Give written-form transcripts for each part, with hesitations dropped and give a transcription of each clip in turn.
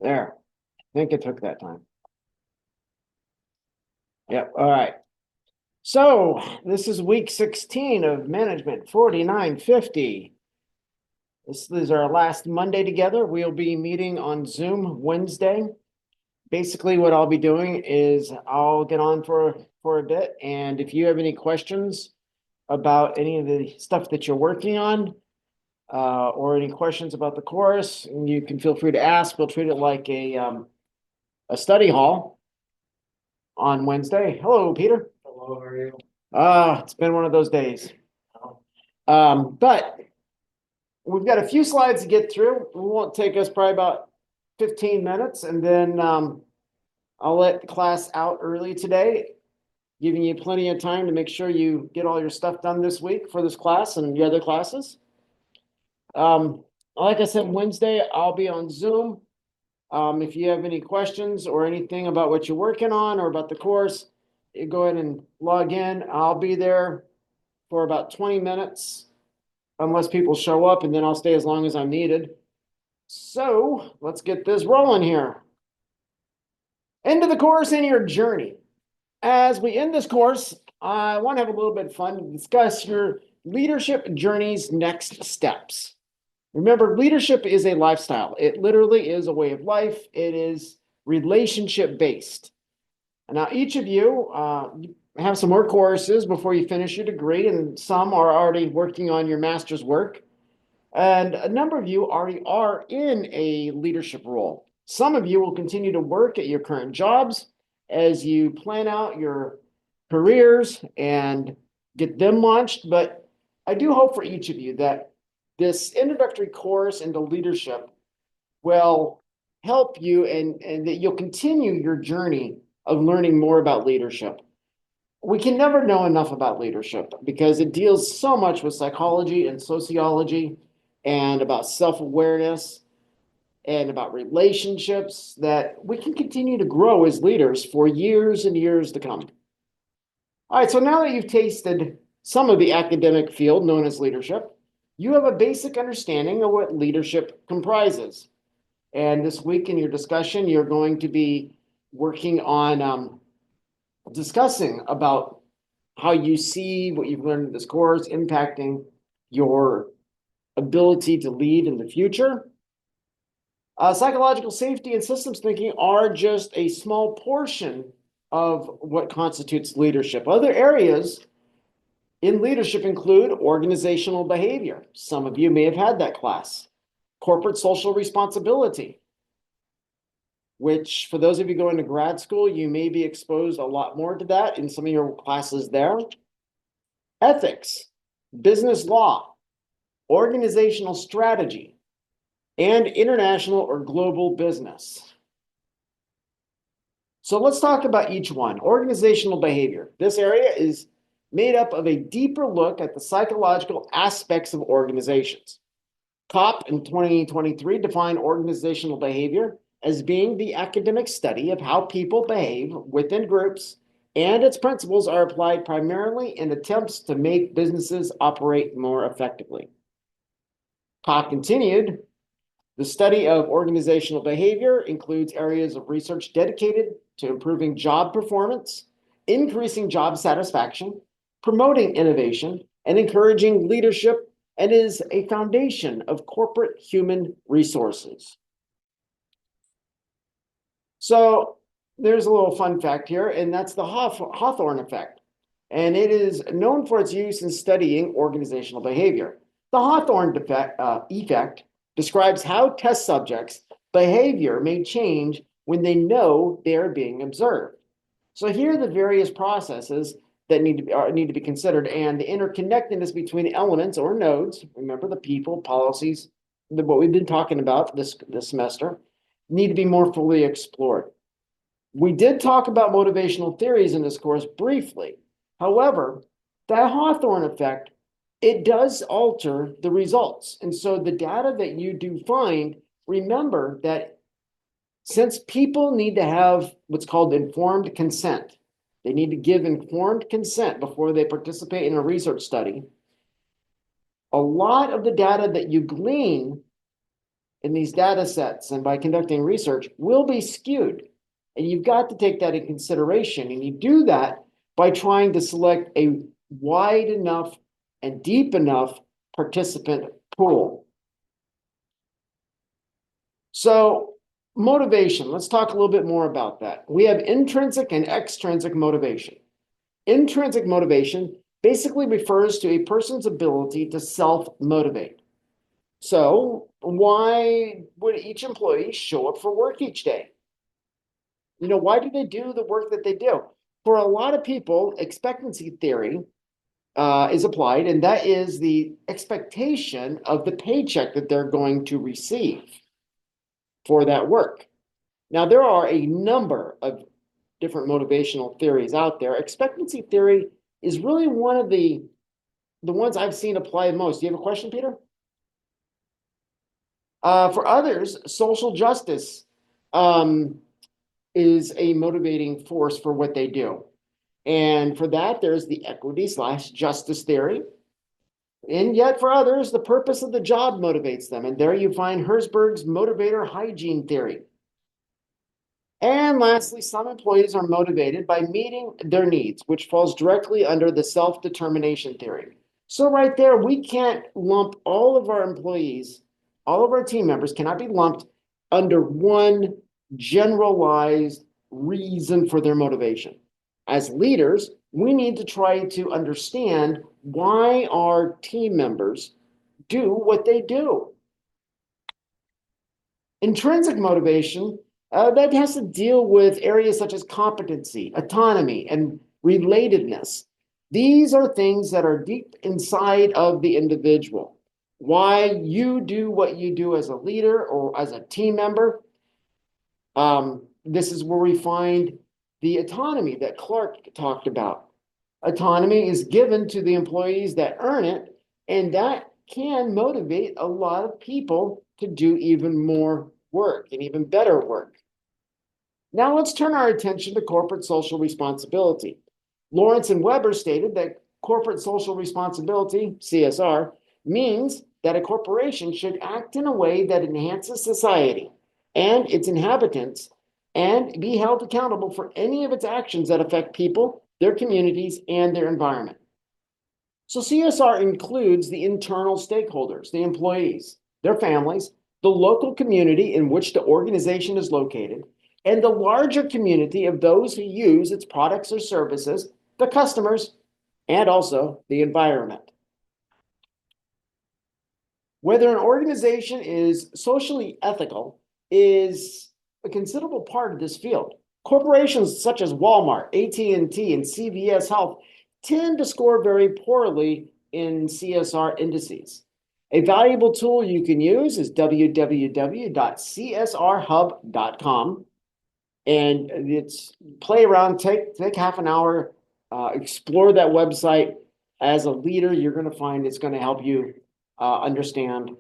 There. I think it took that time. Yep. All right. So this is week 16 of Management 4950. This is our last Monday together. We'll be meeting on Zoom Wednesday. Basically, what I'll be doing is I'll get on for a bit, and if you have any questions about any of the stuff that you're working on, or any questions about the course, you can feel free to ask. We'll treat it like a study hall on Wednesday. Hello, Peter. Hello, how are you? It's been one of those days. But we've got a few slides to get through. It won't take us probably about 15 minutes, and then I'll let the class out early today, giving you plenty of time to make sure you get all your stuff done this week for this class and your other classes. Like I said, Wednesday, I'll be on Zoom. If you have any questions or anything about what you're working on or about the course, you go ahead and log in. I'll be there for about 20 minutes, unless people show up, and then I'll stay as long as I'm needed. So let's get this rolling here. End of the course and your journey. As we end this course, I want to have a little bit of fun to discuss your leadership journey's next steps. Remember, leadership is a lifestyle. It literally is a way of life. It is relationship based. Now, each of you have some more courses before you finish your degree, and some are already working on your master's work. And a number of you already are in a leadership role. Some of you will continue to work at your current jobs as you plan out your careers and get them launched. But I do hope for each of you that this introductory course into leadership will help you and that you'll continue your journey of learning more about leadership. We can never know enough about leadership because it deals so much with psychology and sociology and about self-awareness and about relationships that we can continue to grow as leaders for years and years to come. All right, so now that you've tasted some of the academic field known as leadership, you have a basic understanding of what leadership comprises. And this week in your discussion, you're going to be working on discussing about how you see what you've learned in this course impacting your ability to lead in the future. Psychological safety and systems thinking are just a small portion of what constitutes leadership. Other areas in leadership include organizational behavior. Some of you may have had that class. Corporate social responsibility, which for those of you going to grad school, you may be exposed a lot more to that in some of your classes there. Ethics, business law, organizational strategy, and international or global business. So let's talk about each one. Organizational behavior. This area is made up of a deeper look at the psychological aspects of organizations. COP in 2023 defined organizational behavior as being the academic study of how people behave within groups, and its principles are applied primarily in attempts to make businesses operate more effectively. COP continued, the study of organizational behavior includes areas of research dedicated to improving job performance, increasing job satisfaction, promoting innovation, and encouraging leadership, and is a foundation of corporate human resources. So there's a little fun fact here, and that's the Hawthorne effect. And it is known for its use in studying organizational behavior. The Hawthorne effect describes how test subjects' behavior may change when they know they are being observed. So here are the various processes that need to be considered, and the interconnectedness between elements or nodes, remember the people, policies, what we've been talking about this semester, need to be more fully explored. We did talk about motivational theories in this course briefly. However, that Hawthorne effect, it does alter the results. And so the data that you do find, remember that since people need to have what's called informed consent, they need to give informed consent before they participate in a research study. A lot of the data that you glean in these data sets and by conducting research will be skewed. And you've got to take that in consideration. And you do that by trying to select a wide enough and deep enough participant pool. So motivation, let's talk a little bit more about that. We have intrinsic and extrinsic motivation. Intrinsic motivation basically refers to a person's ability to self-motivate. So why would each employee show up for work each day? Why do they do the work that they do? For a lot of people, expectancy theory is applied, and that is the expectation of the paycheck that they're going to receive for that work. Now, there are a number of different motivational theories out there. Expectancy theory is really one of the ones I've seen applied most. Do you have a question, Peter? For others, social justice is a motivating force for what they do. And for that, there's the equity/justice theory. And yet for others, the purpose of the job motivates them. And there you find Herzberg's motivator hygiene theory. And lastly, some employees are motivated by meeting their needs, which falls directly under the self-determination theory. So right there, we can't lump all of our employees, all of our team members cannot be lumped under one generalized reason for their motivation. As leaders, we need to try to understand why our team members do what they do. Intrinsic motivation, that has to deal with areas such as competency, autonomy, and relatedness. These are things that are deep inside of the individual. Why you do what you do as a leader or as a team member. This is where we find the autonomy that Clark talked about. Autonomy is given to the employees that earn it, and that can motivate a lot of people to do even more work and even better work. Now let's turn our attention to corporate social responsibility. Lawrence and Weber stated that corporate social responsibility, CSR, means that a corporation should act in a way that enhances society and its inhabitants and be held accountable for any of its actions that affect people, their communities, and their environment. So CSR includes the internal stakeholders, the employees, their families, the local community in which the organization is located, and the larger community of those who use its products or services, the customers, and also the environment. Whether an organization is socially ethical is a considerable part of this field. Corporations such as Walmart, AT&T, and CVS Health tend to score very poorly in CSR indices. A valuable tool you can use is www.csrhub.com. And it's play around, take half an hour, explore that website. As a leader, you're going to find it's going to help you understand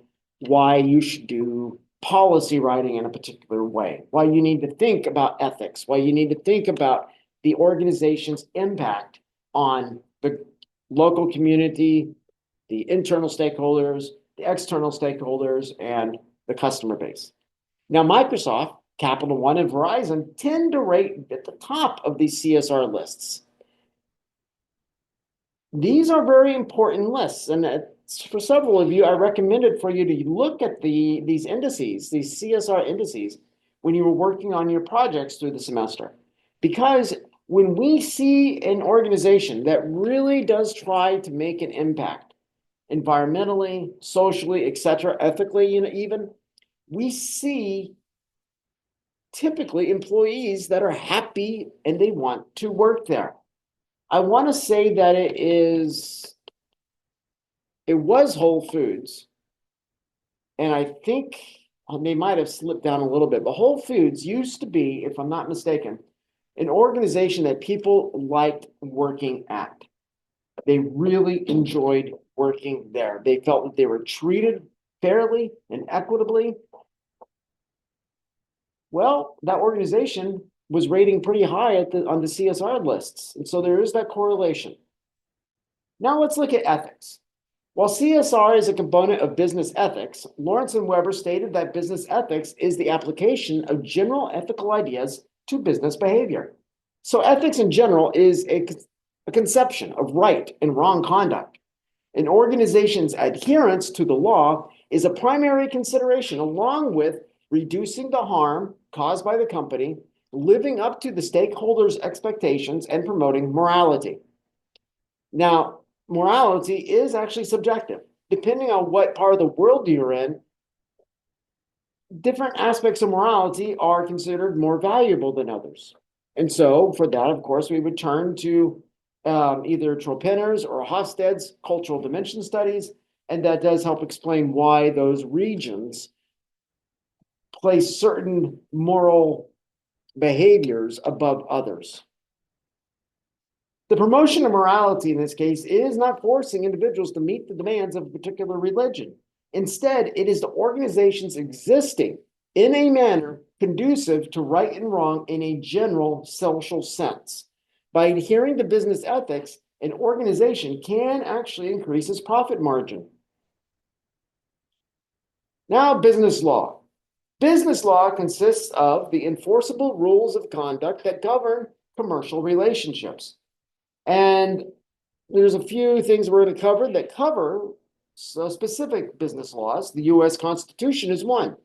why you should do policy writing in a particular way, why you need to think about ethics, why you need to think about the organization's impact on the local community, the internal stakeholders, the external stakeholders, and the customer base. Now, Microsoft, Capital One, and Verizon tend to rate at the top of these CSR lists. These are very important lists, and for several of you, I recommended for you to look at these indices, these CSR indices, when you were working on your projects through the semester. Because when we see an organization that really does try to make an impact, environmentally, socially, etc., ethically, even, we see typically employees that are happy and they want to work there. I want to say that it was Whole Foods, and I think they might have slipped down a little bit, but Whole Foods used to be, if I'm not mistaken, an organization that people liked working at. They really enjoyed working there. They felt that they were treated fairly and equitably. Well, that organization was rating pretty high on the CSR lists. And so there is that correlation. Now let's look at ethics. While CSR is a component of business ethics, Lawrence and Weber stated that business ethics is the application of general ethical ideas to business behavior. So ethics in general is a conception of right and wrong conduct. An organization's adherence to the law is a primary consideration, along with reducing the harm caused by the company, living up to the stakeholders' expectations, and promoting morality. Now, morality is actually subjective. Depending on what part of the world you're in, different aspects of morality are considered more valuable than others. And so, for that, of course, we would turn to either Tropinner's or Hofstede's cultural dimension studies, and that does help explain why those regions place certain moral behaviors above others. The promotion of morality in this case is not forcing individuals to meet the demands of a particular religion. Instead, it is the organization's existing in a manner conducive to right and wrong in a general social sense. By adhering to business ethics, an organization can actually increase its profit margin. Now, business law. Business law consists of the enforceable rules of conduct that govern commercial relationships. And there's a few things we're going to cover that cover specific business laws. The U.S. Constitution is one.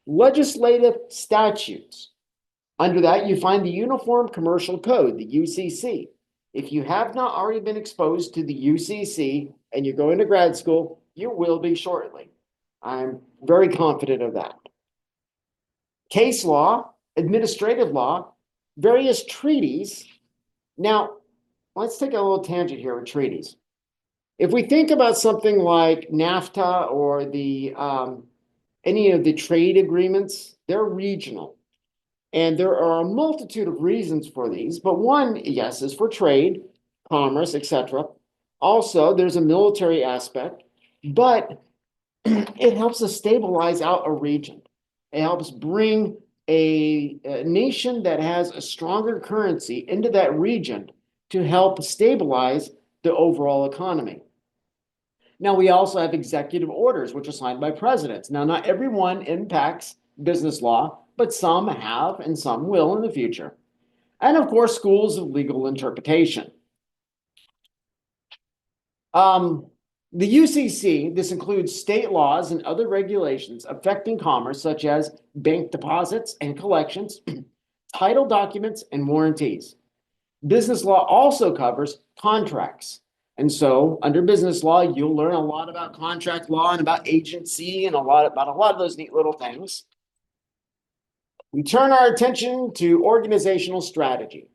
Legislative statutes. Under that, you find the Uniform Commercial Code, the UCC. If you have not already been exposed to the UCC and you're going to grad school, you will be shortly. I'm very confident of that. Case law, administrative law, various treaties. Now, let's take a little tangent here with treaties. If we think about something like NAFTA or the any of the trade agreements, they're regional. And there are a multitude of reasons for these, but one, yes, is for trade, commerce, etc. Also, there's a military aspect, but it helps us stabilize out a region. It helps bring a nation that has a stronger currency into that region to help stabilize the overall economy. Now, we also have executive orders, which are signed by presidents. Now, not everyone impacts business law, but some have and some will in the future. And of course, schools of legal interpretation. The UCC, this includes state laws and other regulations affecting commerce, such as bank deposits and collections, title documents, and warranties. Business law also covers contracts. And so under business law, you'll learn a lot about contract law and about agency and about a lot of those neat little things. We turn our attention to organizational strategy.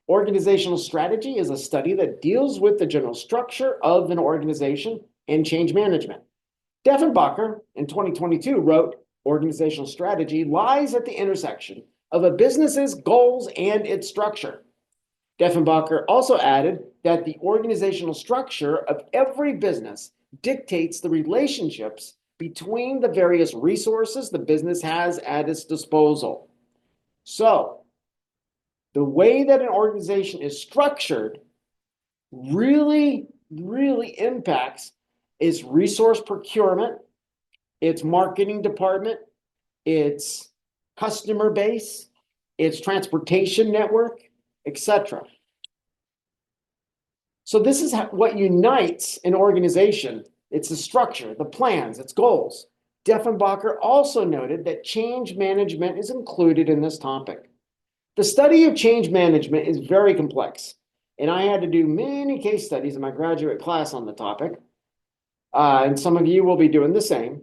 Organizational strategy is a study that deals with the general structure of an organization and change management. Deffenbacher in 2022 wrote, organizational strategy lies at the intersection of a business's goals and its structure. Deffenbacher also added that the organizational structure of every business dictates the relationships between the various resources the business has at its disposal. So, the way that an organization is structured really impacts its resource procurement, its marketing department, its customer base, its transportation network, etc. So this is what unites an organization. It's the structure, the plans, its goals. Deffenbacher also noted that change management is included in this topic. The study of change management is very complex, and I had to do many case studies in my graduate class on the topic, and some of you will be doing the same.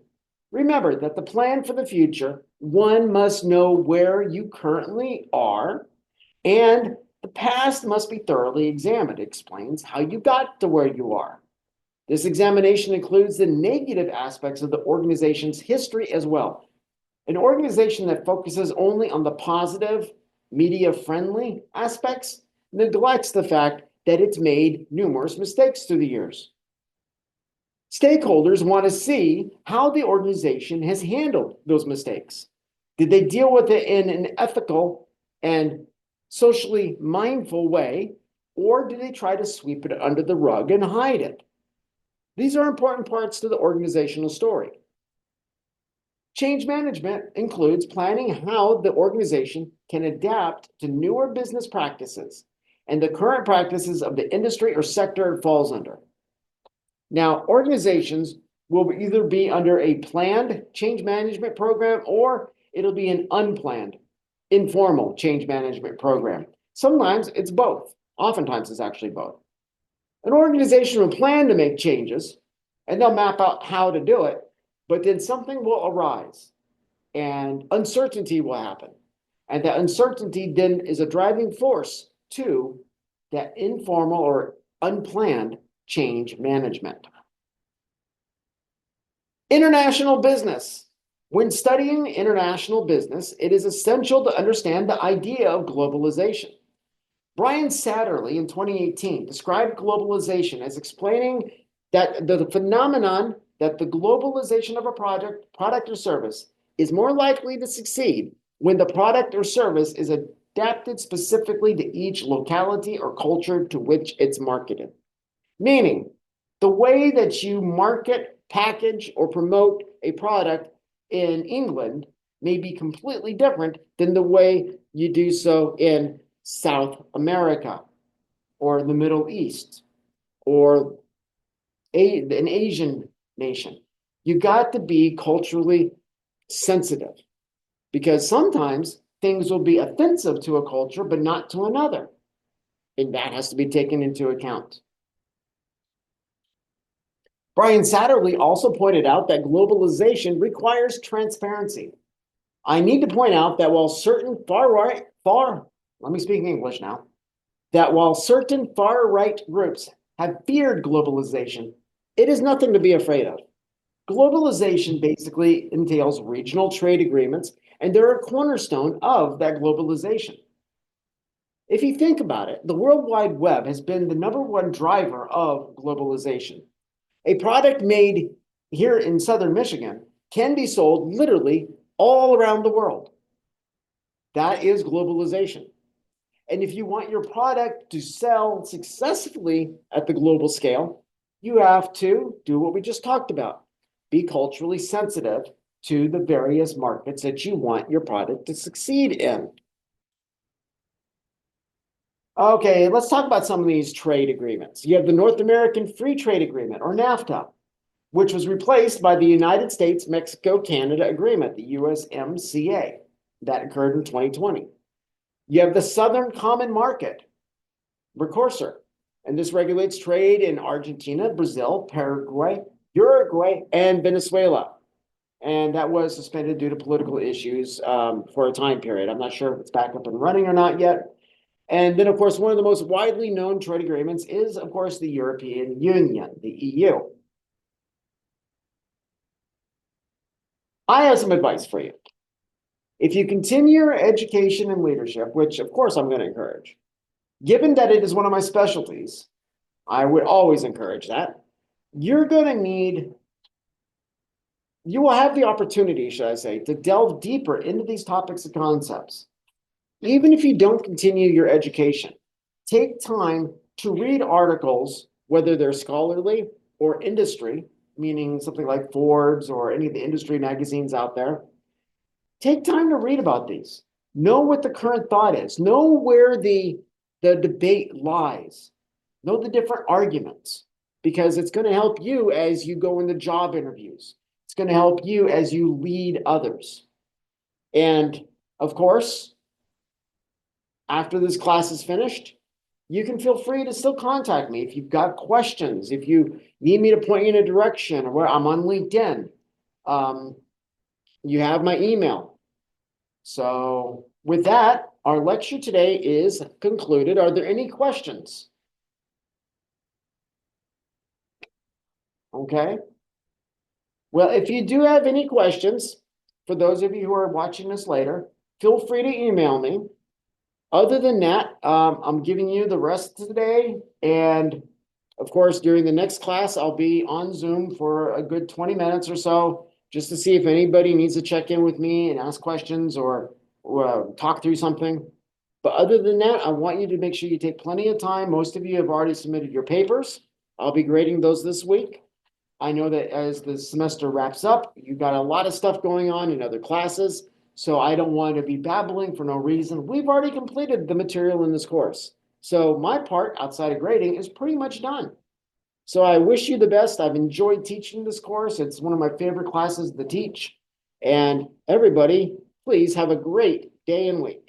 Remember that the plan for the future, one must know where you currently are, and the past must be thoroughly examined. It explains how you got to where you are. This examination includes the negative aspects of the organization's history as well. An organization that focuses only on the positive, media-friendly aspects neglects the fact that it's made numerous mistakes through the years. Stakeholders want to see how the organization has handled those mistakes. Did they deal with it in an ethical and socially mindful way, or did they try to sweep it under the rug and hide it? These are important parts to the organizational story. Change management includes planning how the organization can adapt to newer business practices and the current practices of the industry or sector it falls under. Now, organizations will either be under a planned change management program or it'll be an unplanned, informal change management program. Sometimes it's both. Oftentimes it's actually both. An organization will plan to make changes and they'll map out how to do it, but then something will arise and uncertainty will happen. And that uncertainty then is a driving force to that informal or unplanned change management. International business. When studying international business, it is essential to understand the idea of globalization. Brian Satterley in 2018 described globalization as explaining that the phenomenon that the globalization of a product or service is more likely to succeed when the product or service is adapted specifically to each locality or culture to which it's marketed. Meaning, the way that you market, package, or promote a product in England may be completely different than the way you do so in South America or the Middle East or an Asian nation. You got to be culturally sensitive because sometimes things will be offensive to a culture, but not to another. And that has to be taken into account. Brian Satterley also pointed out that globalization requires transparency. I need to point out that while certain let me speak English now, that while certain far-right groups have feared globalization, it is nothing to be afraid of. Globalization basically entails regional trade agreements, and they're a cornerstone of that globalization. If you think about it, the World Wide Web has been the #1 driver of globalization. A product made here in Southern Michigan can be sold literally all around the world. That is globalization. And if you want your product to sell successfully at the global scale, you have to do what we just talked about. Be culturally sensitive to the various markets that you want your product to succeed in. Okay, let's talk about some of these trade agreements. You have the North American Free Trade Agreement, or NAFTA, which was replaced by the United States-Mexico-Canada Agreement, the USMCA, that occurred in 2020. You have the Southern Common Market, Mercosur, and this regulates trade in Argentina, Brazil, Paraguay, Uruguay, and Venezuela. And that was suspended due to political issues for a time period. I'm not sure if it's back up and running or not yet. And then, of course, one of the most widely known trade agreements is, of course, the European Union, the EU. I have some advice for you. If you continue your education and leadership, which of course I'm going to encourage, given that it is one of my specialties, I would always encourage that. You will have the opportunity, should I say, to delve deeper into these topics and concepts. Even if you don't continue your education, take time to read articles, whether they're scholarly or industry, meaning something like Forbes or any of the industry magazines out there. Take time to read about these. Know what the current thought is. Know where the debate lies. Know the different arguments, because it's going to help you as you go into job interviews. It's going to help you as you lead others. And of course, after this class is finished, you can feel free to still contact me if you've got questions, if you need me to point you in a direction, or I'm on LinkedIn. You have my email. So with that, our lecture today is concluded. Are there any questions? Okay. Well, if you do have any questions, for those of you who are watching this later, feel free to email me. Other than that, I'm giving you the rest of the day. And of course, during the next class, I'll be on Zoom for a good 20 minutes or so, just to see if anybody needs to check in with me and ask questions or talk through something. But other than that, I want you to make sure you take plenty of time. Most of you have already submitted your papers. I'll be grading those this week. I know that as the semester wraps up, you've got a lot of stuff going on in other classes. So I don't want to be babbling for no reason. We've already completed the material in this course. So my part outside of grading is pretty much done. So I wish you the best. I've enjoyed teaching this course. It's one of my favorite classes to teach. And everybody, please have a great day and week.